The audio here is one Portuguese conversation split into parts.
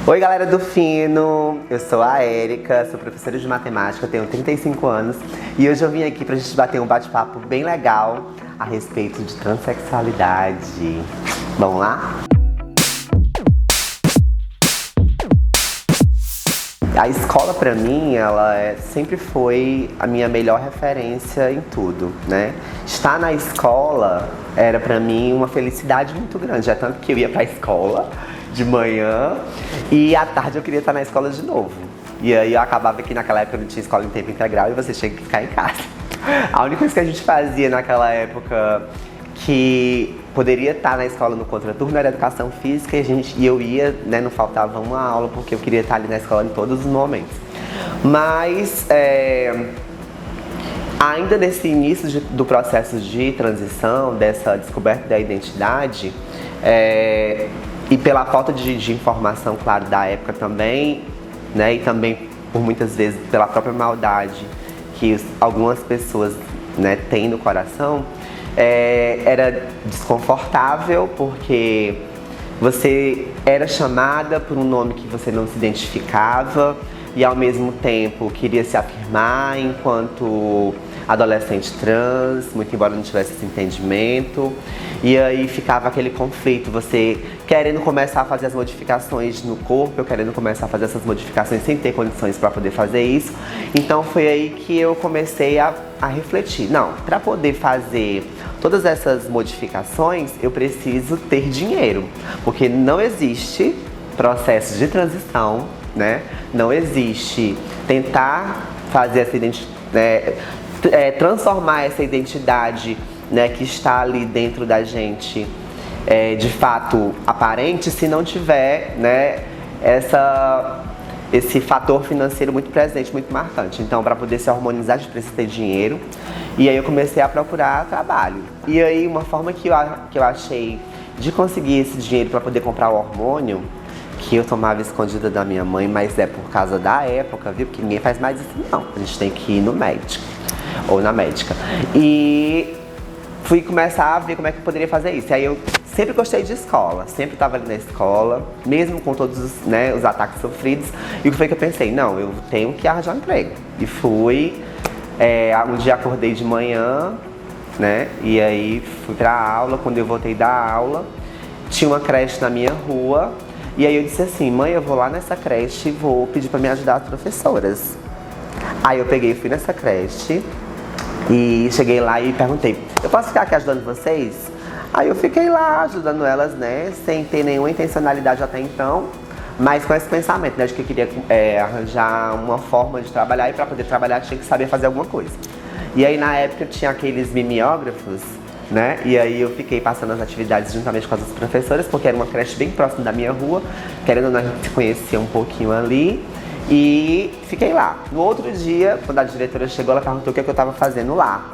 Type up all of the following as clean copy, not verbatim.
Oi, galera do Fino, eu sou a Érica, sou professora de matemática, tenho 35 anos e hoje eu vim aqui pra gente bater um bate-papo bem legal a respeito de transexualidade. Vamos lá? A escola pra mim, sempre foi a minha melhor referência em tudo, né? Estar na escola era pra mim uma felicidade muito grande, é tanto que eu ia pra escola de manhã e à tarde eu queria estar na escola de novo. E aí eu acabava que naquela época não tinha escola em tempo integral e você tinha que ficar em casa. A única coisa que a gente fazia naquela época que poderia estar na escola no contraturno era educação física e eu ia, né, não faltava uma aula porque eu queria estar ali na escola em todos os momentos. Mas ainda nesse início do processo de transição, dessa descoberta da identidade, e pela falta de informação, claro, da época também, né, e também por muitas vezes pela própria maldade que algumas pessoas, né, têm no coração, era desconfortável porque você era chamada por um nome que você não se identificava e ao mesmo tempo queria se afirmar enquanto adolescente trans, muito embora não tivesse esse entendimento. E aí ficava aquele conflito, você querendo começar a fazer as modificações no corpo, eu querendo começar a fazer essas modificações sem ter condições para poder fazer isso. Então foi aí que eu comecei a refletir. Não, para poder fazer todas essas modificações, eu preciso ter dinheiro. Porque não existe processo de transição, né? Não existe tentar fazer essa transformar essa identidade, né, que está ali dentro da gente, de fato aparente, se não tiver, né, esse fator financeiro muito presente, muito marcante. Então, para poder se harmonizar, a gente precisa ter dinheiro. E aí eu comecei a procurar trabalho. E aí uma forma que eu achei de conseguir esse dinheiro para poder comprar o hormônio, que eu tomava escondida da minha mãe, mas é por causa da época, viu? Porque ninguém faz mais isso não. A gente tem que ir no médico ou na médica. E fui começar a ver como é que eu poderia fazer isso. E aí eu sempre gostei de escola, sempre estava ali na escola, mesmo com todos os, né, os ataques sofridos. E o que foi que eu pensei? Não, eu tenho que arranjar um emprego. E fui, um dia acordei de manhã, né, e aí fui pra aula. Quando eu voltei da aula, tinha uma creche na minha rua. E aí eu disse assim, mãe, eu vou lá nessa creche e vou pedir pra me ajudar as professoras. Aí eu peguei e fui nessa creche. E cheguei lá e perguntei, eu posso ficar aqui ajudando vocês? Aí eu fiquei lá ajudando elas, né, sem ter nenhuma intencionalidade até então, mas com esse pensamento, né, de que eu queria arranjar uma forma de trabalhar e para poder trabalhar tinha que saber fazer alguma coisa. E aí na época tinha aqueles mimeógrafos, né, e aí eu fiquei passando as atividades juntamente com as professoras, porque era uma creche bem próxima da minha rua, querendo ou não a gente se conhecia um pouquinho ali. E fiquei lá. No outro dia, quando a diretora chegou, ela perguntou o que eu estava fazendo lá.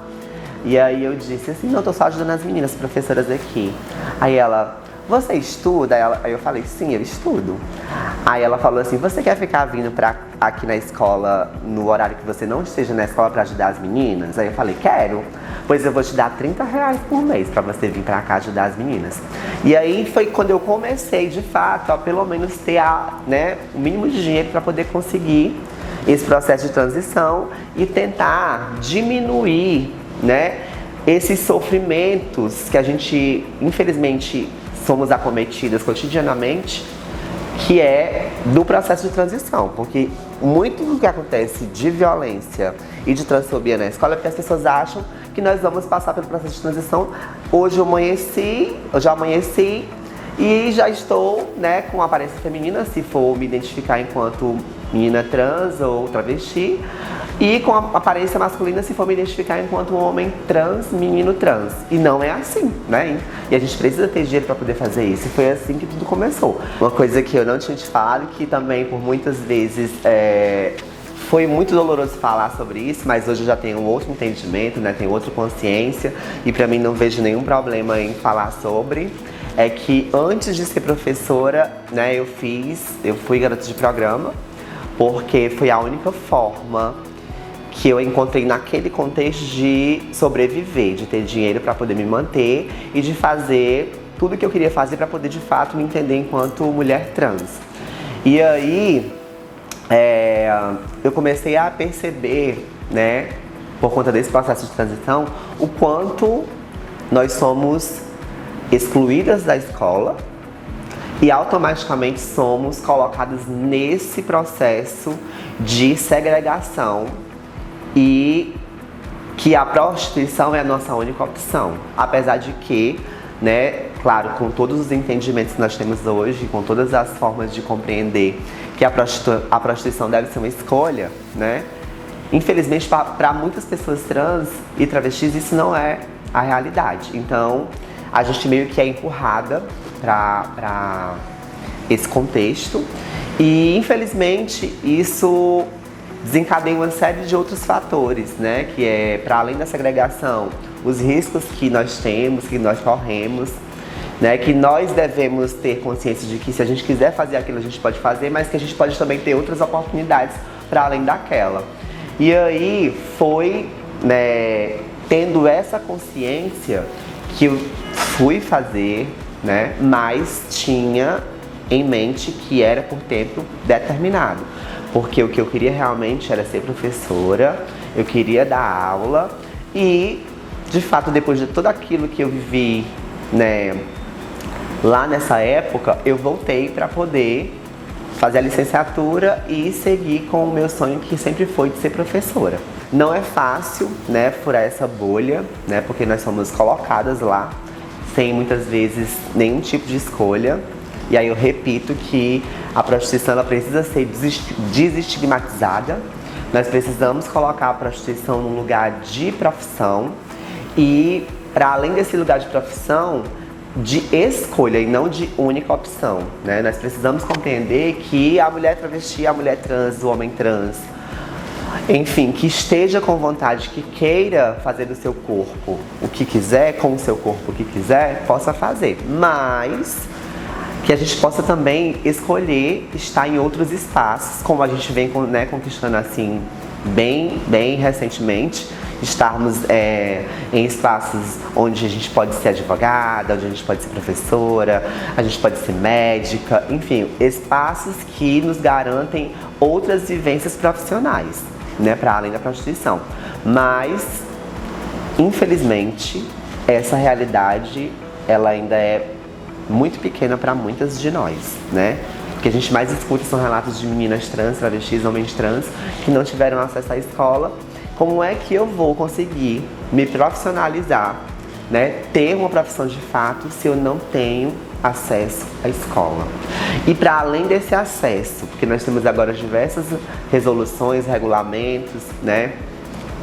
E aí eu disse assim, não, eu tô só ajudando as meninas, professoras aqui. Aí ela, você estuda? Aí eu falei, sim, eu estudo. Aí ela falou assim, você quer ficar vindo aqui na escola no horário que você não esteja na escola pra ajudar as meninas? Aí eu falei, quero. Pois eu vou te dar R$30 por mês pra você vir pra cá ajudar as meninas. E aí foi quando eu comecei, de fato, a pelo menos ter o mínimo de dinheiro pra poder conseguir esse processo de transição e tentar diminuir, né, esses sofrimentos que a gente, infelizmente, somos acometidas cotidianamente, que é do processo de transição. Porque muito do que acontece de violência e de transfobia na escola é porque as pessoas acham que nós vamos passar pelo processo de transição. Hoje eu já amanheci e já estou, né, com aparência feminina, se for me identificar enquanto menina trans ou travesti, e com a aparência masculina, se for me identificar enquanto um homem trans, menino trans. E não é assim, né? E a gente precisa ter dinheiro para poder fazer isso. E foi assim que tudo começou. Uma coisa que eu não tinha te falado, que também por muitas vezes foi muito doloroso falar sobre isso, mas hoje eu já tenho um outro entendimento, né? Tenho outra consciência e pra mim não vejo nenhum problema em falar sobre. É que antes de ser professora, né, eu fui garota de programa, porque foi a única forma que eu encontrei naquele contexto de sobreviver, de ter dinheiro para poder me manter e de fazer tudo que eu queria fazer para poder de fato me entender enquanto mulher trans. E aí, eu comecei a perceber, né, por conta desse processo de transição, o quanto nós somos excluídas da escola e automaticamente somos colocadas nesse processo de segregação e que a prostituição é a nossa única opção. Apesar de que, né, claro, com todos os entendimentos que nós temos hoje, com todas as formas de compreender que a prostituição deve ser uma escolha, né, infelizmente para muitas pessoas trans e travestis isso não é a realidade. Então, a gente meio que é empurrada para esse contexto e, infelizmente, isso desencadeia uma série de outros fatores, né? Que é, para além da segregação, os riscos que nós temos, que nós corremos, né? Que nós devemos ter consciência de que se a gente quiser fazer aquilo, a gente pode fazer, mas que a gente pode também ter outras oportunidades para além daquela. E aí foi, né, tendo essa consciência que eu fui fazer, né? Mas tinha em mente que era por tempo determinado. Porque o que eu queria realmente era ser professora, eu queria dar aula e, de fato, depois de tudo aquilo que eu vivi, né, lá nessa época, eu voltei para poder fazer a licenciatura e seguir com o meu sonho, que sempre foi de ser professora. Não é fácil, né, furar essa bolha, né, porque nós somos colocadas lá sem muitas vezes nenhum tipo de escolha. E aí eu repito que a prostituição ela precisa ser desestigmatizada. Nós precisamos colocar a prostituição num lugar de profissão e, para além desse lugar de profissão, de escolha e não de única opção, né? Nós precisamos compreender que a mulher travesti, a mulher trans, o homem trans, enfim, que esteja com vontade, que queira fazer do seu corpo o que quiser, com o seu corpo o que quiser, possa fazer. Mas que a gente possa também escolher estar em outros espaços, como a gente vem, né, conquistando assim bem recentemente, estarmos em espaços onde a gente pode ser advogada, onde a gente pode ser professora, a gente pode ser médica, enfim, espaços que nos garantem outras vivências profissionais, né, para além da prostituição. Mas, infelizmente, essa realidade ela ainda é muito pequena para muitas de nós, né? O que a gente mais escuta são relatos de meninas trans, travestis, homens trans que não tiveram acesso à escola. Como é que eu vou conseguir me profissionalizar, né? Ter uma profissão de fato se eu não tenho acesso à escola? E para além desse acesso, porque nós temos agora diversas resoluções, regulamentos, né?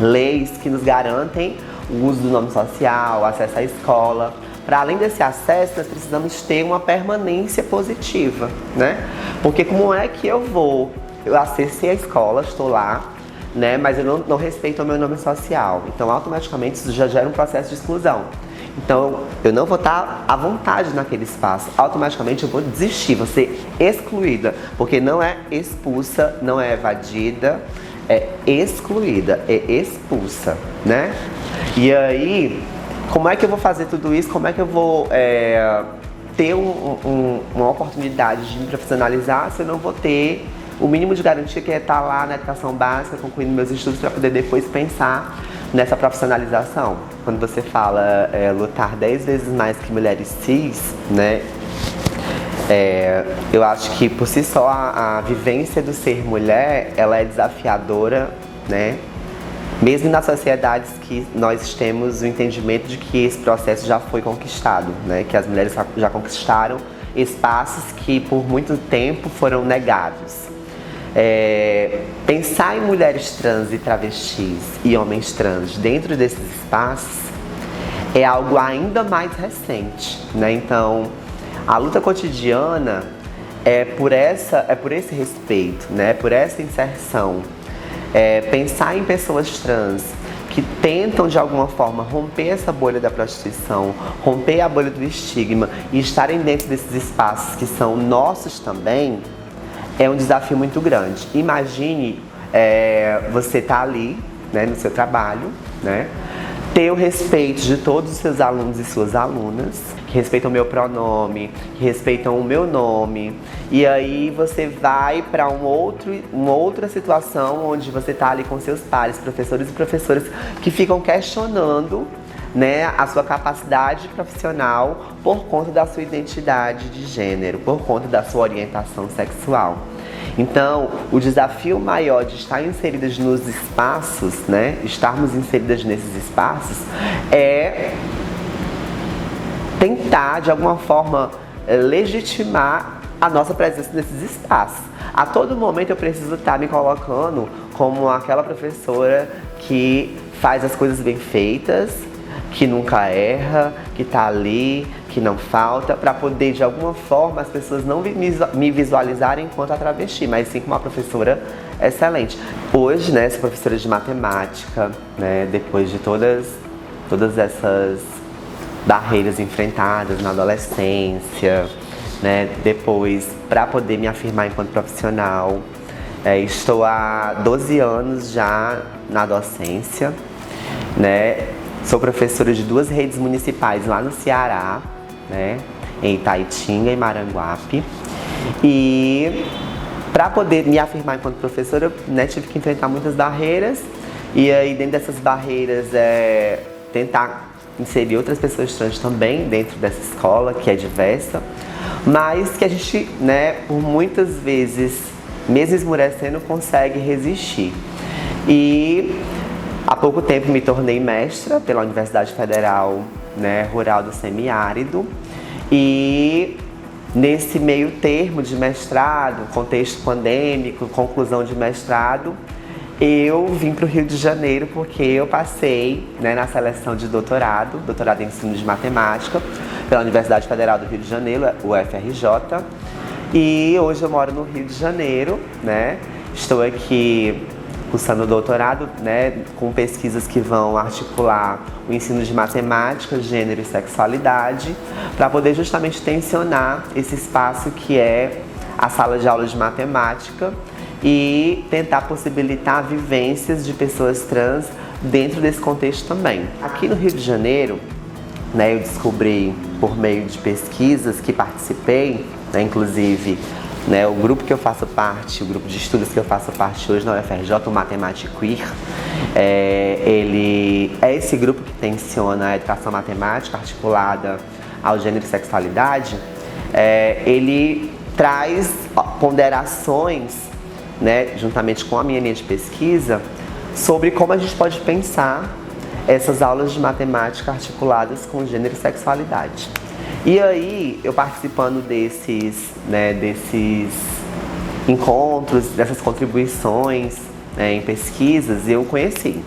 Leis que nos garantem o uso do nome social, acesso à escola. Para além desse acesso, nós precisamos ter uma permanência positiva, né? Porque como é que eu acessei a escola, estou lá, né? Mas eu não respeito o meu nome social. Então, automaticamente, isso já gera um processo de exclusão. Então, eu não vou estar à vontade naquele espaço. Automaticamente, eu vou desistir, vou ser excluída. Porque não é expulsa, não é evadida, é excluída, é expulsa, né? E aí, como é que eu vou fazer tudo isso? Como é que eu vou ter uma oportunidade de me profissionalizar se eu não vou ter o mínimo de garantia que é estar lá na educação básica, concluindo meus estudos para poder depois pensar nessa profissionalização? Quando você fala lutar 10 vezes mais que mulheres cis, né? Eu acho que por si só a vivência do ser mulher, ela é desafiadora, né? Mesmo nas sociedades que nós temos o entendimento de que esse processo já foi conquistado, né? Que as mulheres já conquistaram espaços que por muito tempo foram negados. Pensar em mulheres trans e travestis e homens trans dentro desses espaços é algo ainda mais recente, né? Então, a luta cotidiana é por esse respeito, né? Por essa inserção. Pensar em pessoas trans que tentam de alguma forma romper essa bolha da prostituição, romper a bolha do estigma e estarem dentro desses espaços que são nossos também, é um desafio muito grande. Imagine você estar ali, né, no seu trabalho, né, ter o respeito de todos os seus alunos e suas alunas, que respeitam o meu pronome, que respeitam o meu nome. E aí você vai para uma outra situação onde você está ali com seus pares, professores e professoras, que ficam questionando, né, a sua capacidade profissional por conta da sua identidade de gênero, por conta da sua orientação sexual. Então, o desafio maior de estar inseridas nos espaços, né, estarmos inseridas nesses espaços, é tentar, de alguma forma, legitimar a nossa presença nesses espaços. A todo momento eu preciso estar me colocando como aquela professora que faz as coisas bem feitas, que nunca erra, que tá ali, que não falta, para poder, de alguma forma, as pessoas não me visualizarem enquanto a travesti, mas sim como uma professora excelente. Hoje, né, sou professora de matemática, né, depois de todas essas barreiras enfrentadas na adolescência, né, depois, para poder me afirmar enquanto profissional. Estou há 12 anos já na docência, né? Sou professora de 2 redes municipais lá no Ceará, né, em Itaitinga e Maranguape. E para poder me afirmar enquanto professora, né, tive que enfrentar muitas barreiras. E aí, dentro dessas barreiras, tentar inserir outras pessoas trans também dentro dessa escola, que é diversa. Mas que a gente, né, por muitas vezes, mesmo esmorecendo, consegue resistir. E há pouco tempo me tornei mestra pela Universidade Federal, né, Rural do Semiárido. E nesse meio termo de mestrado, contexto pandêmico, conclusão de mestrado, eu vim para o Rio de Janeiro porque eu passei, né, na seleção de doutorado em ensino de matemática, pela Universidade Federal do Rio de Janeiro, UFRJ. E hoje eu moro no Rio de Janeiro, né? Estou aqui cursando doutorado, né, com pesquisas que vão articular o ensino de matemática, gênero e sexualidade, para poder justamente tensionar esse espaço que é a sala de aula de matemática e tentar possibilitar vivências de pessoas trans dentro desse contexto também. Aqui no Rio de Janeiro, né, eu descobri por meio de pesquisas que participei, né, inclusive, né, o grupo que eu faço parte, o grupo de estudos que eu faço parte hoje na UFRJ, o Matemática Queer, ele é esse grupo que tensiona a educação matemática articulada ao gênero e sexualidade. Ele traz ponderações, né, juntamente com a minha linha de pesquisa, sobre como a gente pode pensar essas aulas de matemática articuladas com gênero e sexualidade. E aí, eu participando desses encontros, dessas contribuições, né, em pesquisas, eu conheci.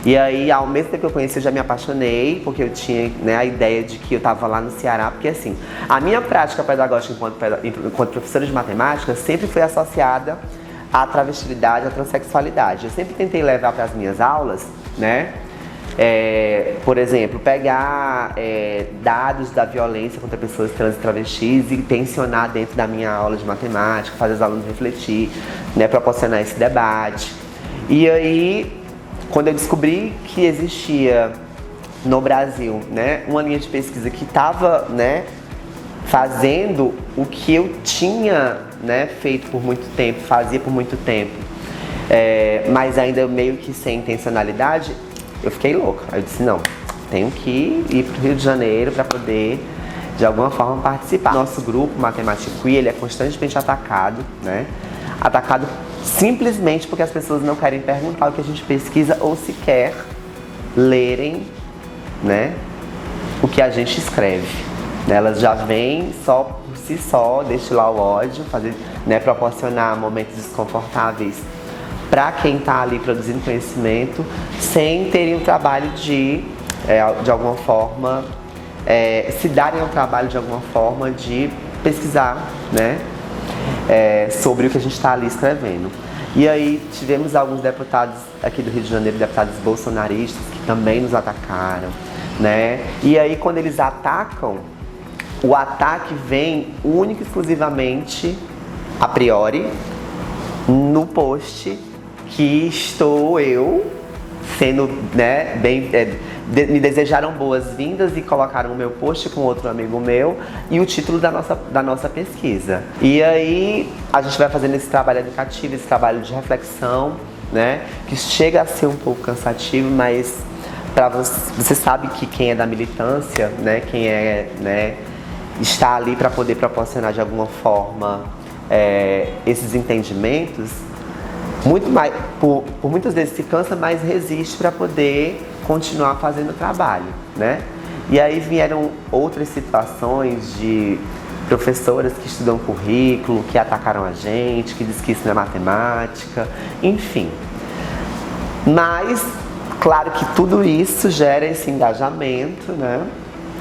E aí, ao mesmo tempo que eu conheci, eu já me apaixonei, porque eu tinha, né, a ideia de que eu estava lá no Ceará, porque assim, a minha prática pedagógica enquanto professora de matemática sempre foi associada à travestilidade, à transexualidade. Eu sempre tentei levar para as minhas aulas, né, por exemplo, pegar dados da violência contra pessoas trans e travestis e tensionar dentro da minha aula de matemática, fazer os alunos refletir, né, proporcionar esse debate. E aí, quando eu descobri que existia no Brasil, né, uma linha de pesquisa que estava, né, fazendo o que eu tinha, né, feito por muito tempo, fazia por muito tempo, mas ainda meio que sem intencionalidade, eu fiquei louca. Aí eu disse, não, tenho que ir para o Rio de Janeiro para poder, de alguma forma, participar. Nosso grupo Matemática Queer, ele é constantemente atacado, né? Atacado simplesmente porque as pessoas não querem perguntar o que a gente pesquisa ou sequer lerem, né, o que a gente escreve. Elas já vêm só por si só, destilar o ódio, fazer, né, proporcionar momentos desconfortáveis para quem está ali produzindo conhecimento, sem terem o trabalho de alguma forma, se darem ao trabalho de alguma forma de pesquisar, né, sobre o que a gente está ali escrevendo. E aí tivemos alguns deputados aqui do Rio de Janeiro, deputados bolsonaristas, que também nos atacaram, né? E aí, quando eles atacam, o ataque vem único e exclusivamente, a priori, no post que estou eu, sendo, né, me desejaram boas-vindas e colocaram o meu post com outro amigo meu e o título da nossa pesquisa. E aí a gente vai fazendo esse trabalho educativo, esse trabalho de reflexão, né, que chega a ser um pouco cansativo, mas você sabe que quem é da militância, né, quem é, né, está ali para poder proporcionar de alguma forma esses entendimentos, muito mais, por muitas vezes se cansa, mas resiste para poder continuar fazendo o trabalho, né? E aí vieram outras situações de professoras que estudam currículo, que atacaram a gente, que diz que isso não é matemática, enfim. Mas, claro que tudo isso gera esse engajamento, né?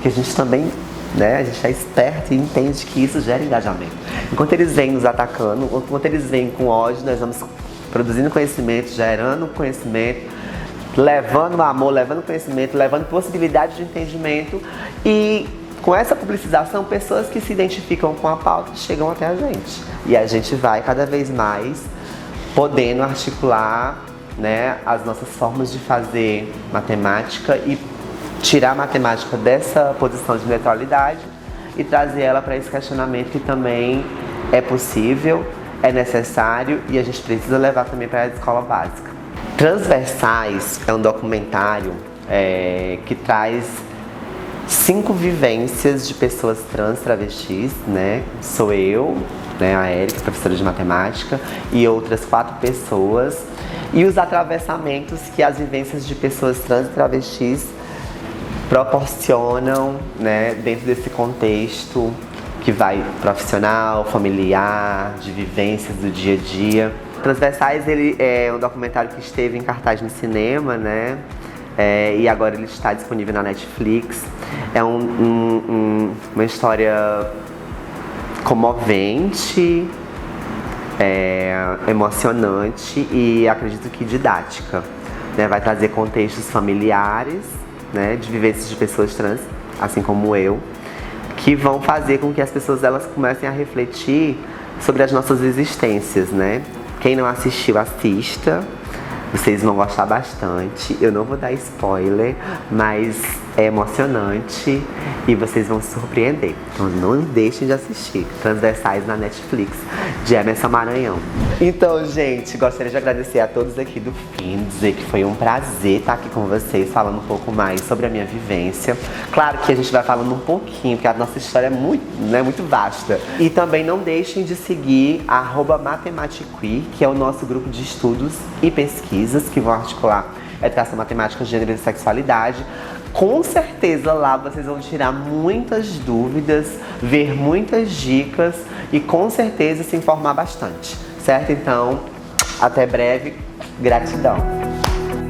Que a gente também, né? A gente é esperto e entende que isso gera engajamento. Enquanto eles vêm nos atacando, enquanto eles vêm com ódio, nós vamos produzindo conhecimento, gerando conhecimento, levando amor, levando conhecimento, levando possibilidade de entendimento e com essa publicização, pessoas que se identificam com a pauta chegam até a gente. E a gente vai cada vez mais podendo articular, né, as nossas formas de fazer matemática e tirar a matemática dessa posição de neutralidade e trazer ela para esse questionamento que também é possível, é necessário e a gente precisa levar também para a escola básica. Transversais é um documentário que traz 5 vivências de pessoas trans travestis, né? Sou eu, né, a Érica, professora de matemática, e outras 4 pessoas. E os atravessamentos que as vivências de pessoas trans e travestis proporcionam, né, dentro desse contexto que vai profissional, familiar, de vivências do dia a dia. Transversais, ele é um documentário que esteve em cartaz no cinema, né? E agora ele está disponível na Netflix. É uma história comovente, emocionante e acredito que didática, né? Vai trazer contextos familiares, né, de vivências de pessoas trans, assim como eu, que vão fazer com que as pessoas elas comecem a refletir sobre as nossas existências, né? Quem não assistiu, assista. Vocês vão gostar bastante. Eu não vou dar spoiler, mas é emocionante e vocês vão se surpreender. Então não deixem de assistir. Transversais na Netflix, de Emerson Maranhão. Então, gente, gostaria de agradecer a todos aqui do FIM, dizer que foi um prazer estar aqui com vocês, falando um pouco mais sobre a minha vivência. Claro que a gente vai falando um pouquinho, porque a nossa história é muito vasta. E também não deixem de seguir @Matematiqueer, que é o nosso grupo de estudos e pesquisas que vão articular educação, matemática, gênero e sexualidade. Com certeza lá vocês vão tirar muitas dúvidas, ver muitas dicas e com certeza se informar bastante, certo? Então, até breve, gratidão!